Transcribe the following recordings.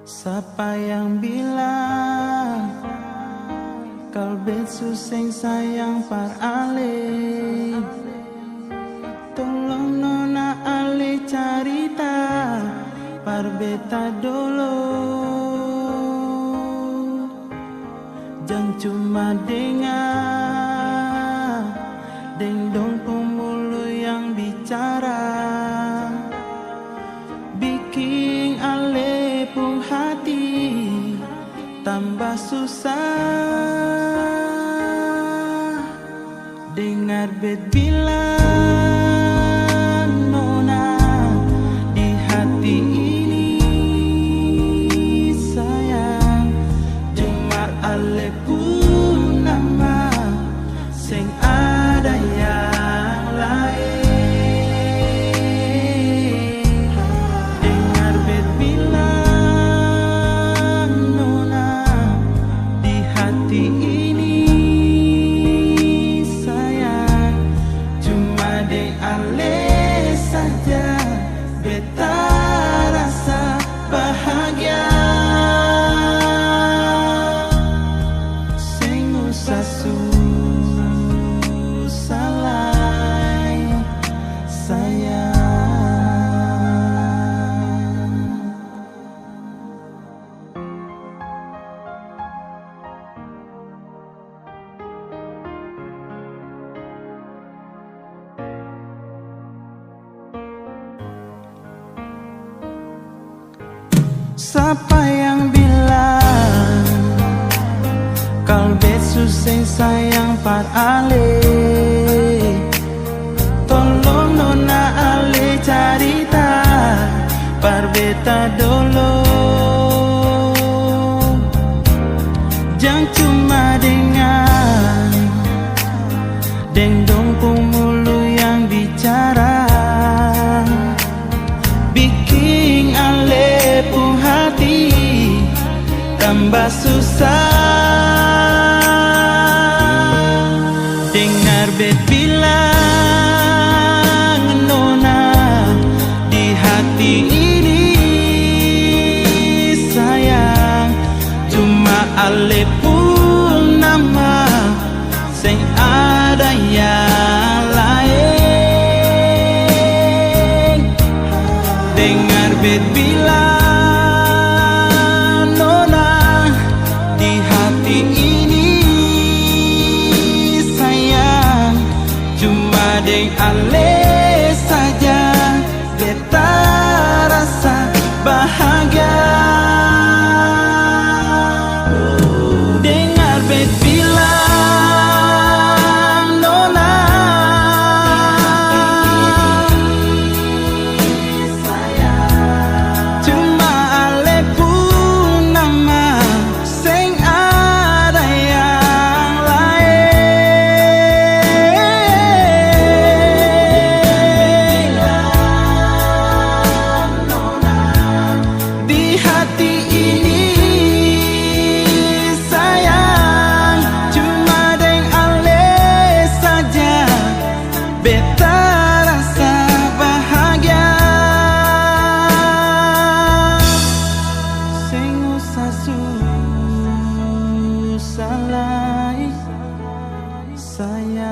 Siapa yang bilang kalbet suseng sayang par ale? Tolong nona ale carita par beta dulu. Jangan cuma dengar dong pemulu yang bicara, bikin ale pun hati tambah susah. Dengar bet bilang nona di hati ini sayang, cuma ale pun nama sing ada yang lain. Dengar bet bilang nona di hati ini sayang, cuma de ale saja beta rasa bahagia. Sing usah susah lai sayang. Siapa yang bilang kalbet suseng sayang par ale? Tolong nona ale carita par beta dulu. Jangan cuma dengar dong pemulu yang bicara, bikin ale pun hati tambah susah. Dengar bet bilang nona di hati ini sayang, cuma ale pun nama sing ada yang lain. Dengar bet bilang nona di hati ini sayang, cuma deng ale saja beta rasa bahagia. Dengar bet bilang nona cuma ale pun nama sing ada yang lain. Di hati ini sayang, cuma deng ale saja beta rasa bahagia. Sing usah susah lai sayang.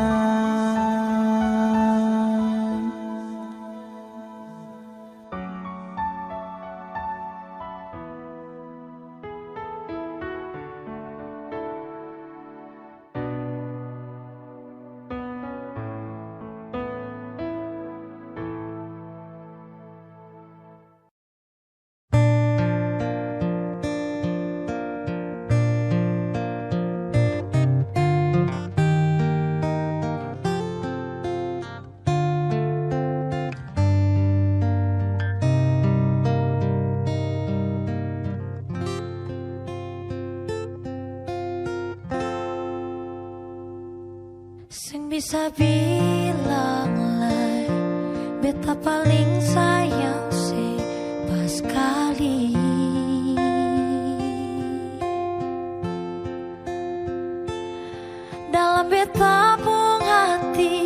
Sing bisa bilang lai beta paling sayang sih pas kali. Dalam beta pun hati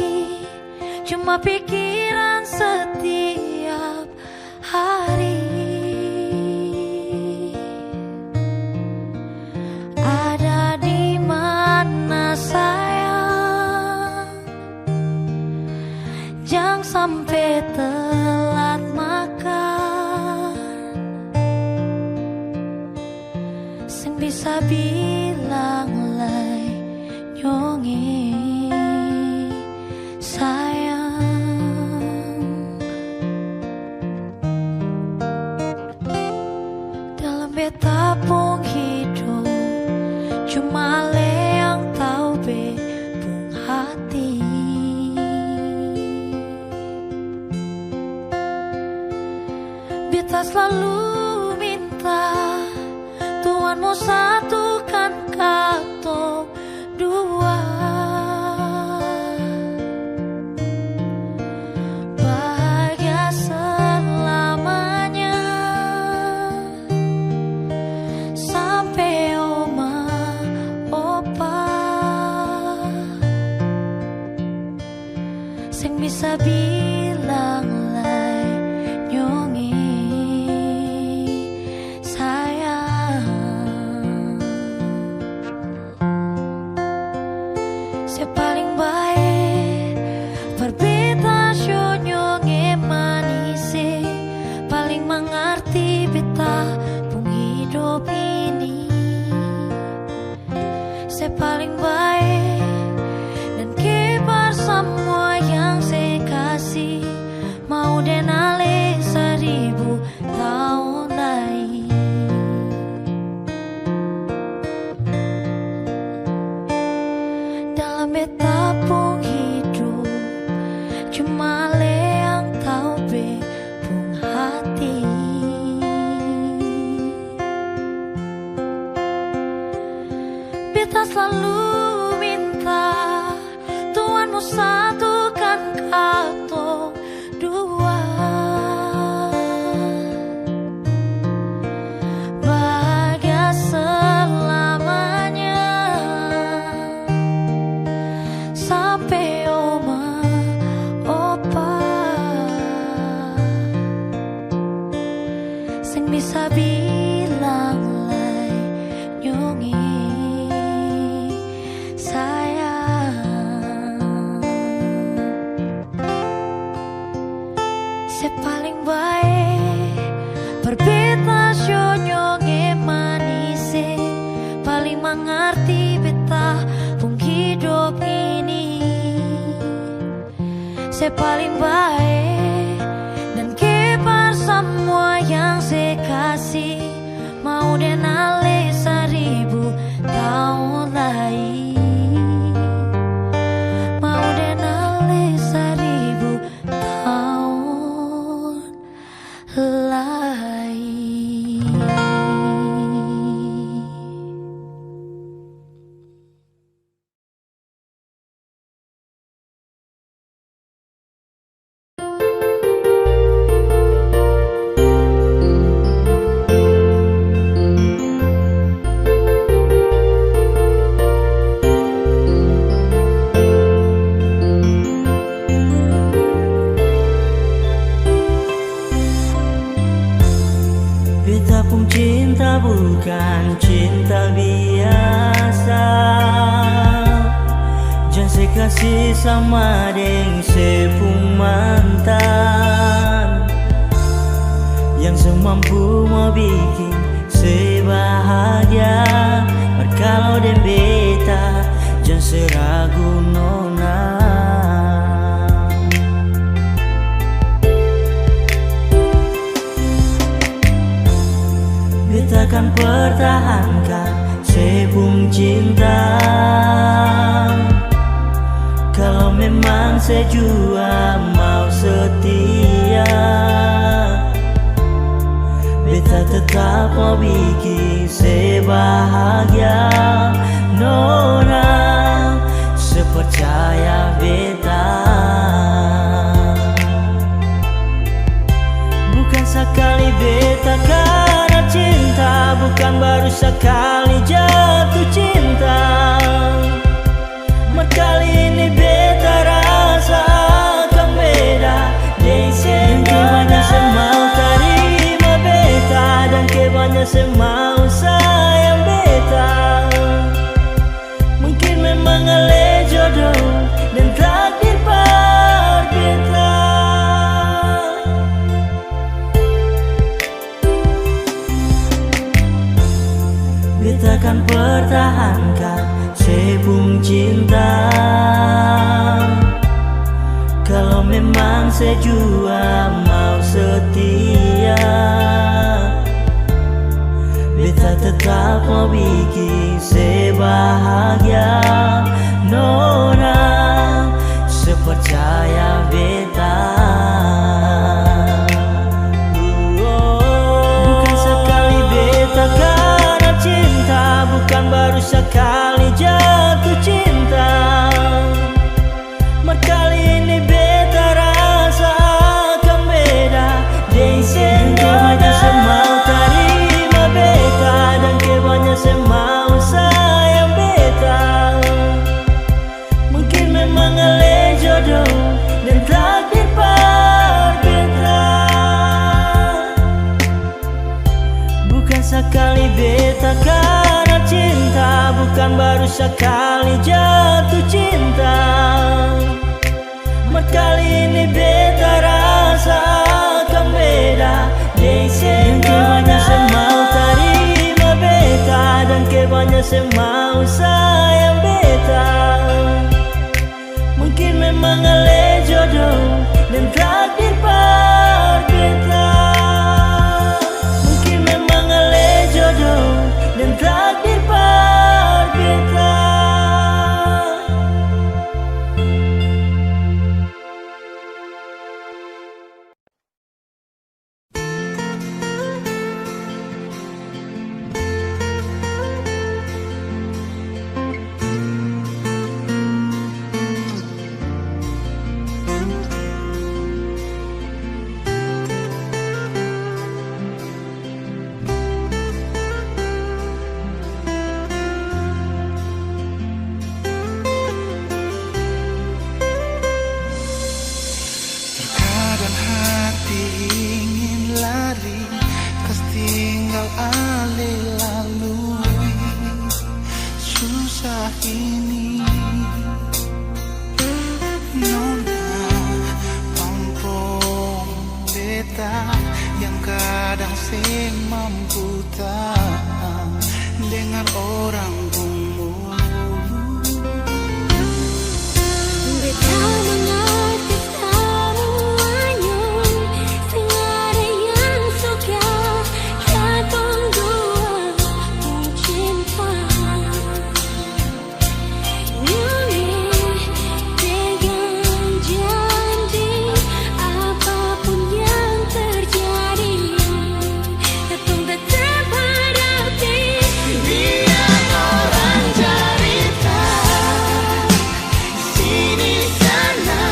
cuma pikiran setiap hari. Beta selalu minta Tuhan mau satukan katong dua. Bahagia selamanya sampai oma opa. Sing bisa bilang lai nyongi sayang. Si paling baik berbeda syo nyongi manisi. Paling mengerti beta pung hidup ini. Si paling baik dan kibar semua yang saya kasih. Mau denale 1000 tahun lagi. Dalam beta pung hidup cuma le yang tahu be pung hati. Beta selalu minta Tuhan mau satukan katong dua. Bahagia selamanya sampai oma opa. Sing bisa bilang lai nyongi sayang. Si paling baik berbeda syo nyonge manise. Paling mengerti beta pung hidup ini. Si paling baik dan kibar semua yang saya kasih. Mau denale 1000 tahun lagi. Mau denale 1000 tahun lagi. Beta pun cinta bukan cinta biasa. Jangan saya kasih sama deng sepung mantan yang semampu mau bikin sebahagia. Berkalau den beta jangan seragu nona. Beta akan pertahankan sepung cinta. Kalau memang sejua mau setia, beta tetap mau bikin sebahagia. Nona sepercaya beta. Bukan sekali beta karena cinta, bukan baru sekali jatuh cinta. Kali ini beta rasa akan beda. Dan kebanyakan semau terima beta, dan kebanyakan semau sayang beta. Mungkin memang ale jodoh dan takdir berbeda. Beta akan pertahankan sepung cinta. Kalau memang sejua mau setia, beta tetap mau bikin sebahagia. Nona sepercaya beta. karena cinta, bukan baru sekali jatuh cinta. Mar kali ini beta rasakan beda. Dan kebanyak saya mau terima beta, dan kebanyak saya mau sayang beta. Mungkin memang ale jodoh dan takdir berbeda. Mungkin memang ale jodoh dan takdir berbeda. Terkadang hati ingin lari, kas tinggal ale lalui susah ini. Nona pompong beta yang kadang sing mampu tahan dengar orang ngomong. Beta mengerti semuanya, segala yang suka katong dua cinta. Nyanyi pegang janji, apapun yang terjadi, katong tetap hadapi. Biar orang cerita sini sana.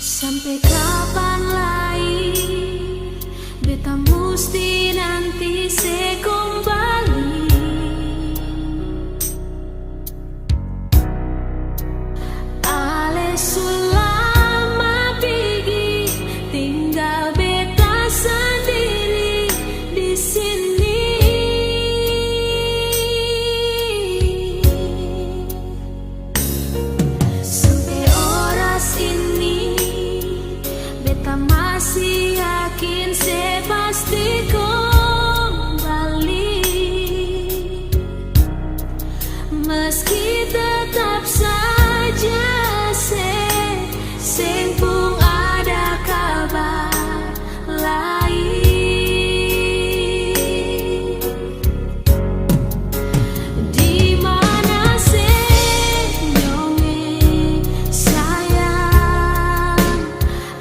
Sampai kapan lagi beta musti nanti se kembali? Ale sulama pergi, tinggal beta sendiri di sini. Sampai oras ini beta masih yakin se pasti kembali, meski tetap saja sing pun ada kabar lain. Di mana senyumnya sayang,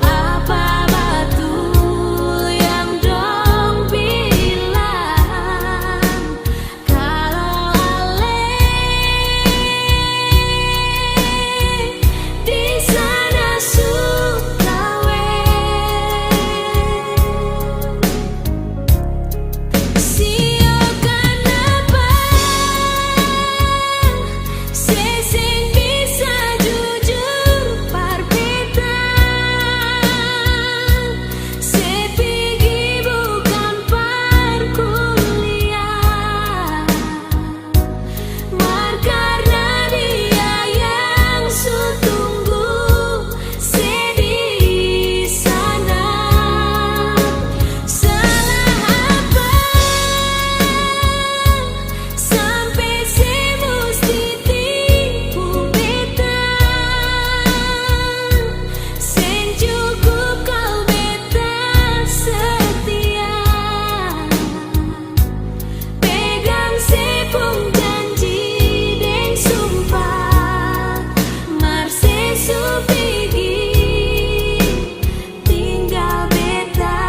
apa betul yang dong bilang kalau Ale di sana suka sio kenapa sing bisa jujur parbetan, sepigi bukan perkuliah, mar karena dia yang sutunggu di sana. Salah apa sampai se musti tipu beta, sing cukup kau beta setia, pegang sepung janji deng sumpah, mar sesu pergi tinggal beta.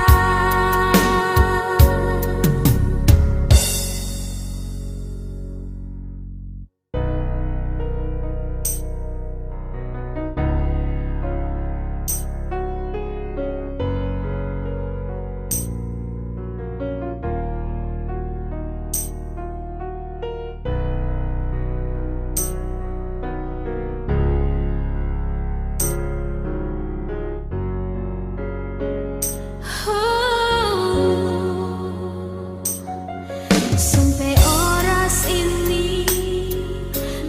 Sampai oras ini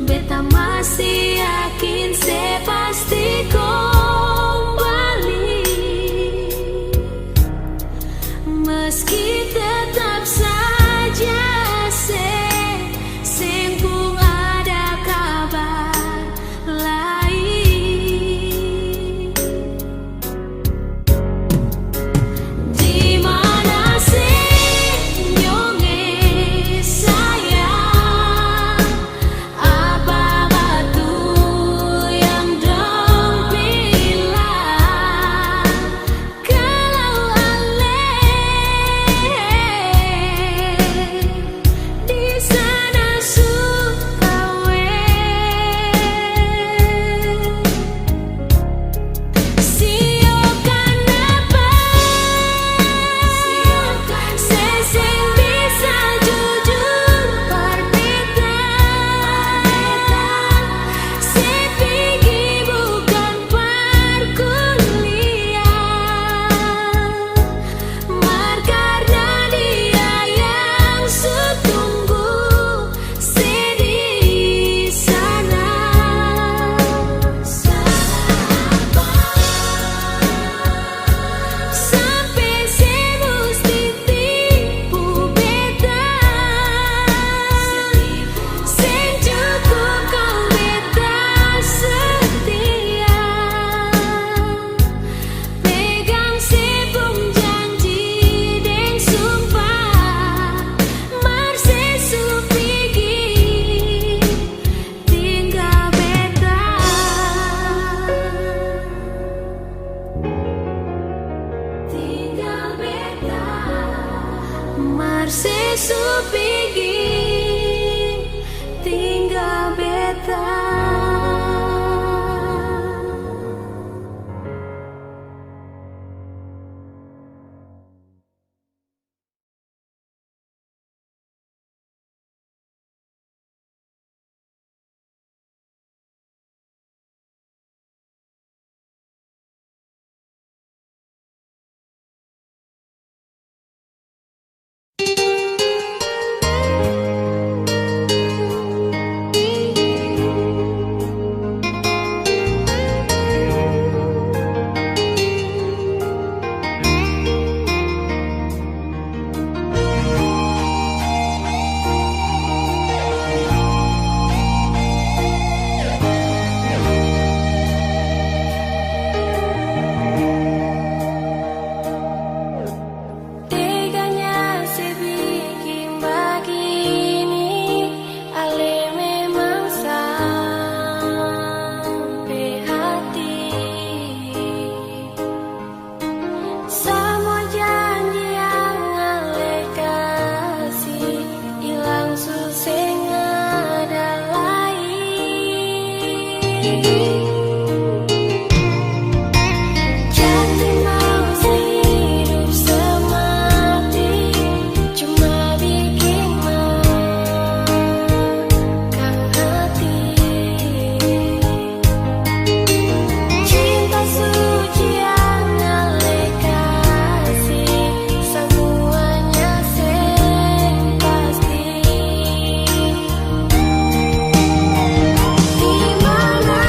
beta masih yakin se pasti kembali, meski tetap saja sing pun ada kabar lain. Di mana senyumnya sayang, apa betul Jatuh mau sehidup semati, cuma bikin mekang hati. Cinta suci yang ngalih kasih, semuanya sing pasti. Dimana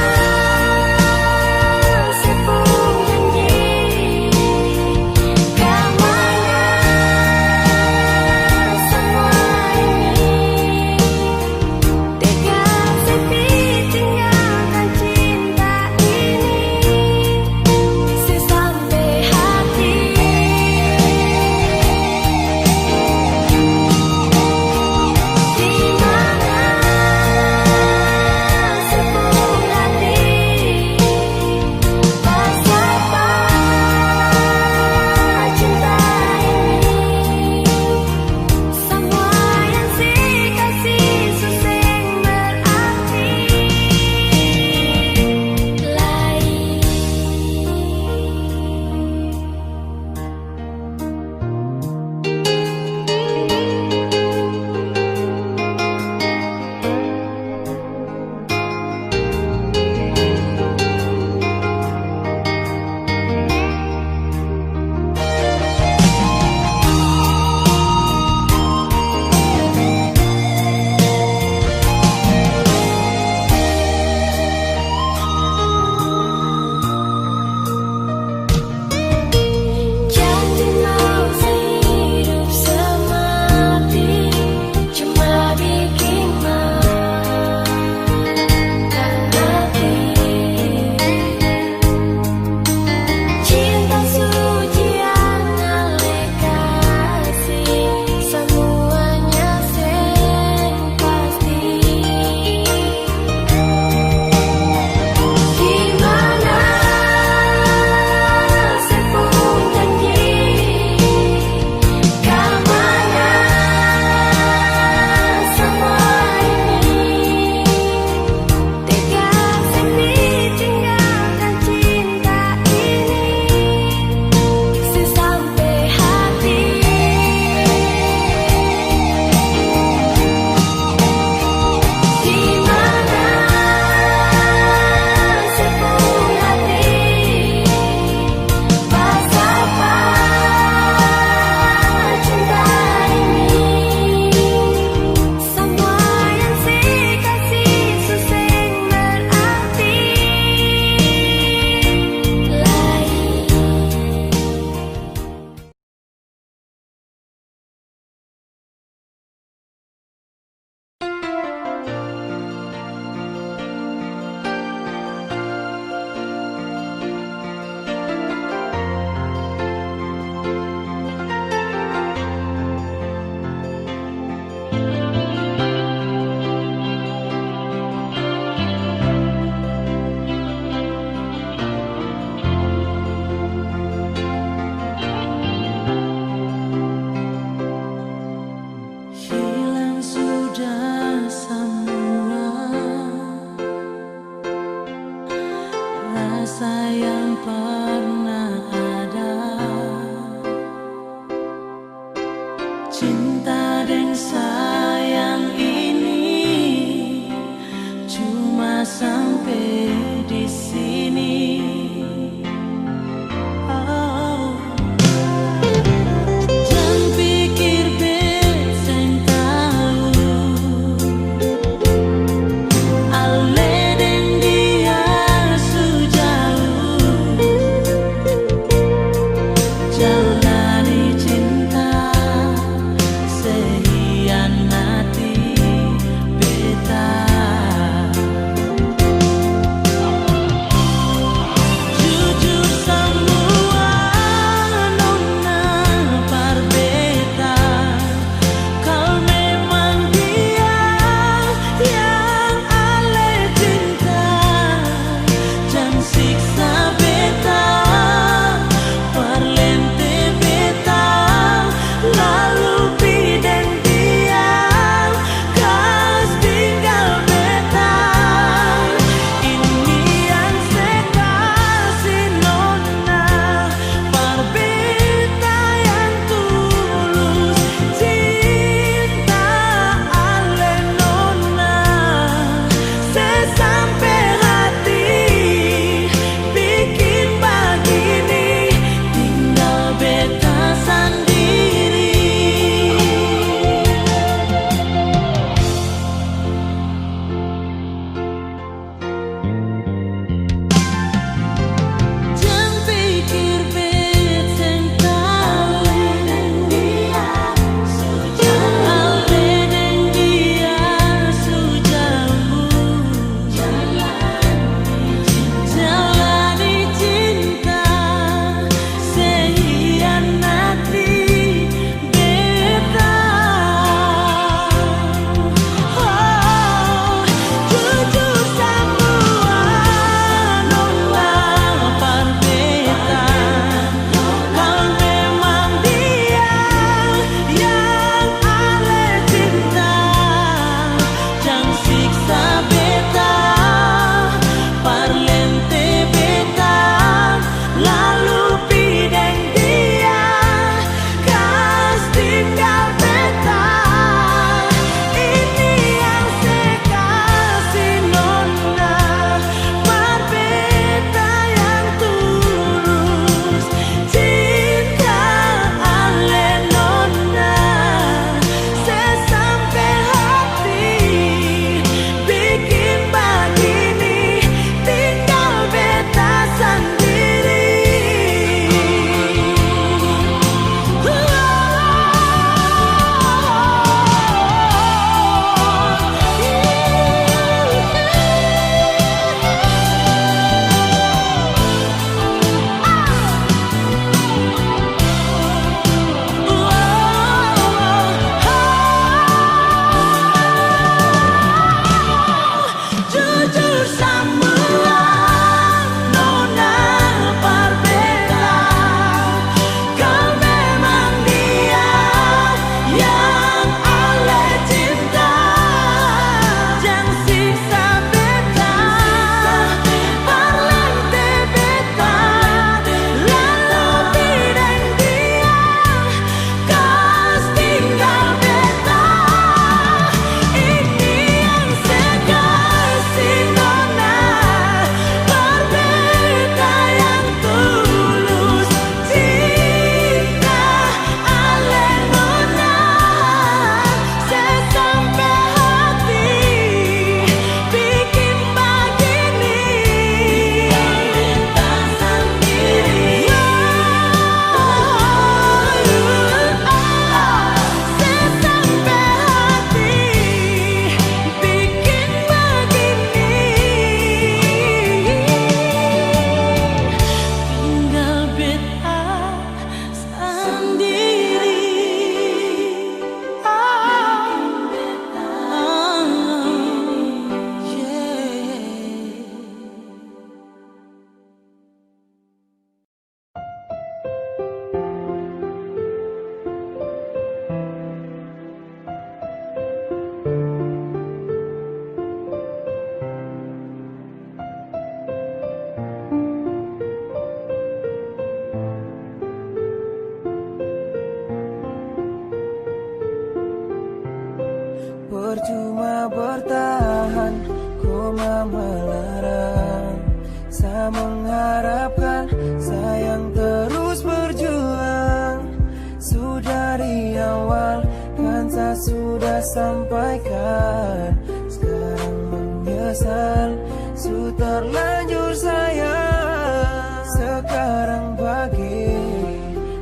sampaikan. Sekarang menyesal, su terlanjur sayang. Sekarang bagi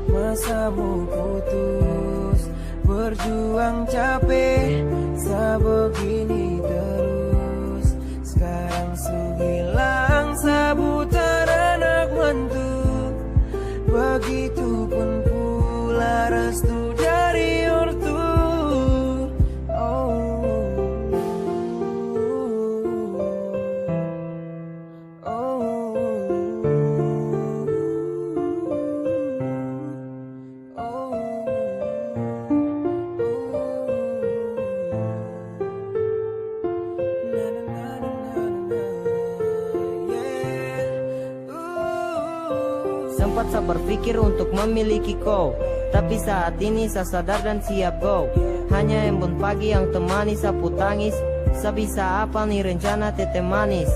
masamu putus, berjuang capek, sebegini terus. Sekarang su hilang sabutan anak mantu, begitupun pula restu dari ortu. Sempat saya berpikir untuk memiliki kau, tapi saat ini saya sadar dan siap go. Hanya embun pagi yang temani sapu tangis. Sebisa apa nih rencana tete manis?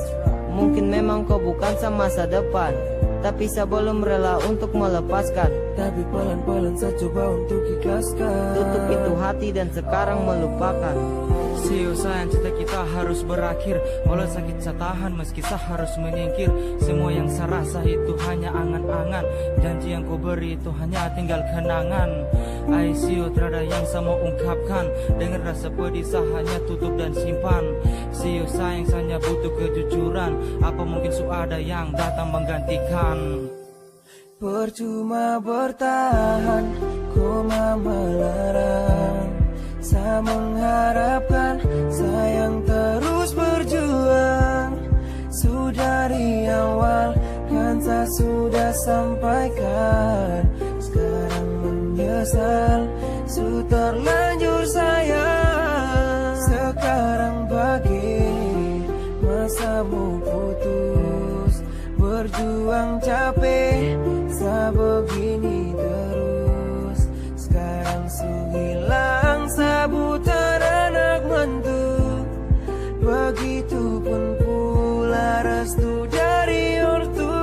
Mungkin memang kau bukan sama masa depan, tapi saya belum rela untuk melepaskan. Tapi pelan-pelan saya coba untuk ikhlaskan. Tutup pintu hati dan sekarang melupakan. Siu sayang, cinta kita harus berakhir. Walau sakit saya tahan meski saya harus menyingkir. Semua yang saya rasa itu hanya angan-angan. Janji yang kau beri itu hanya tinggal kenangan. I see you, terada yang saya mau ungkapkan. Dengan rasa pedih saya hanya tutup dan simpan. See you sayang, saya butuh kejujuran. Apa mungkin ada yang datang menggantikan? Percuma bertahan, koma melarang. Saya mengharapkan sayang terus berjuang. Sudah dari awal kan saya sudah sampaikan. Sekarang menyesal, su terlanjur sayang. Sekarang bagi masamu putus, berjuang capek, saya begini terus. Sekarang su hilang sabutan anak mantu, begitupun pula restu dari ortu.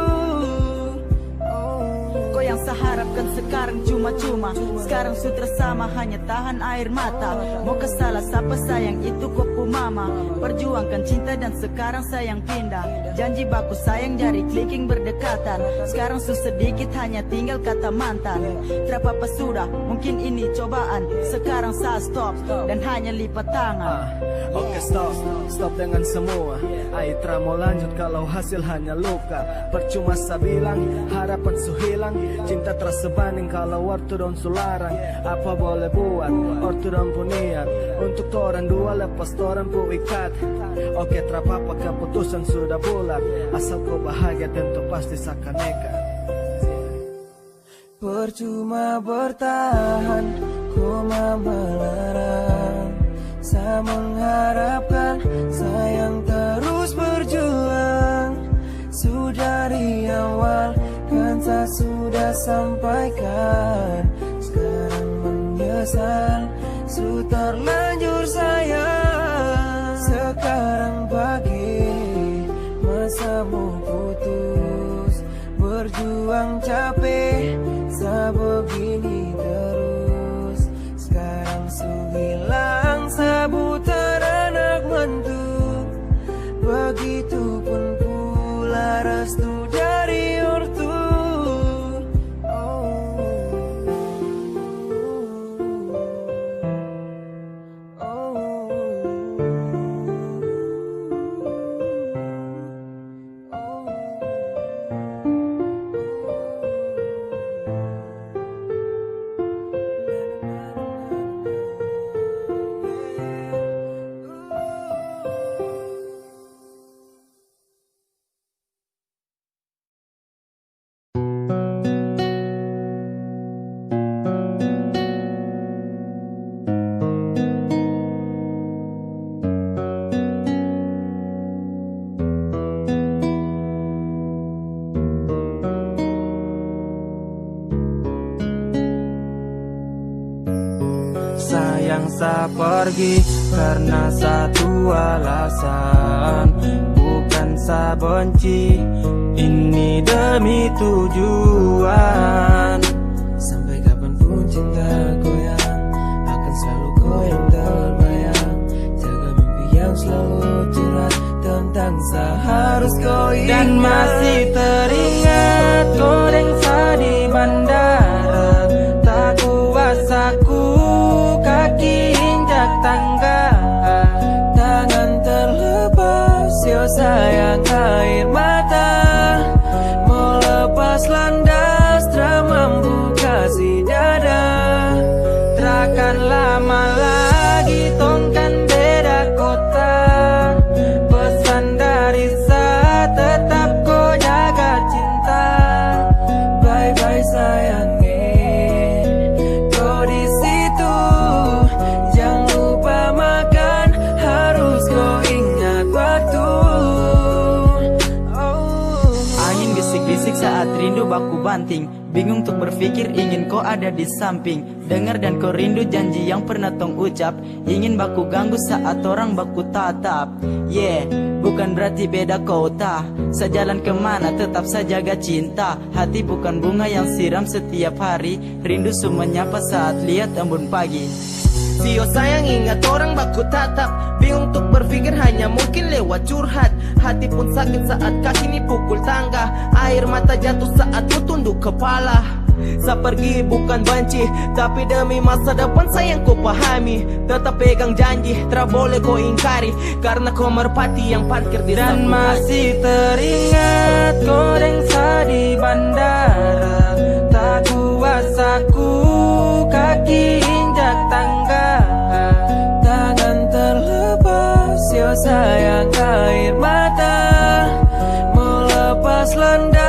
Kau yang saya harapkan sekarang cuma-cuma. Sekarang sudah sama hanya tahan air mata. Mau kesalah siapa sayang itu kopu mama. Perjuangkan cinta dan sekarang sayang pindah. Janji baku sayang jari clicking berdekatan. Sekarang sedikit hanya tinggal kata mantan. Terapa sudah mungkin ini cobaan. Sekarang saya stop dan hanya lipat tangan. Oke stop dengan semua. Aitra mau lanjut kalau hasil hanya luka. Percuma saya bilang harapan su hilang. Cinta terasa banding kalau waktu don su larang. Apa boleh buat waktu don pu niat. Untuk toran dua lepas toran pu ikat. Oke terapa keputusan sudah bulat. Asal kau bahagia tentu pasti akan nekat. Percuma bertahan, koma melarang. Saya mengharapkan sayang terus berjuang. Sudah dari awal kan saya sudah sampaikan. Sekarang menyesal, su terlanjur sayang. Sekarang bagi masamu putus, berjuang capek, saya begini terus. Sekarang su hilang sabutan anak mantu, begitupun pula restu dari ortu. Sayang saya pergi karena satu alasan. Bukan saya benci, ini demi tujuan. Sampai kapanpun cinta goyang, akan selalu kau yang terbayang. selalu curhat tentang seharus kau ingat. Dan masih teringat kau dengsa di bandara, tak kuasa ku kaki injak tangga, Tangan terlepas, yo sayang air mata, mau lepas landas, tak mampu kasih dada. takkan lama lagi tongkan beda kota. Pesan dari saya tetap kau jaga cinta. Bye-bye sayangi, kau di situ. Jangan lupa makan, harus kau ingat waktu. Angin bisik-bisik saat rindu baku banting, bingung untuk berpikir ingin kau ada di samping. Dengar dan kau rindu janji yang pernah tong ucap, ingin baku ganggu saat orang baku tatap. Yeah, bukan berarti beda kota, sejalan kemana tetap saja jaga cinta. Hati bukan bunga yang siram setiap hari, rindu semua nyapa saat lihat embun pagi. Sio sayang ingat orang baku tatap, bingung untuk berpikir hanya mungkin lewat curhat. Hati pun sakit saat kaki ini pukul tangga, air mata jatuh saat ku tunduk kepala. Saya pergi bukan benci, tapi demi masa depan sayang kau pahami. Tetap pegang janji, tak boleh kau ingkari, karena kau merpati yang parkir di Dan samping masih teringat kau dengsa di bandara, tak kuasa ku kaki injak tangga. Tangan terlepas, yo sayang air mata, mau lepas landas.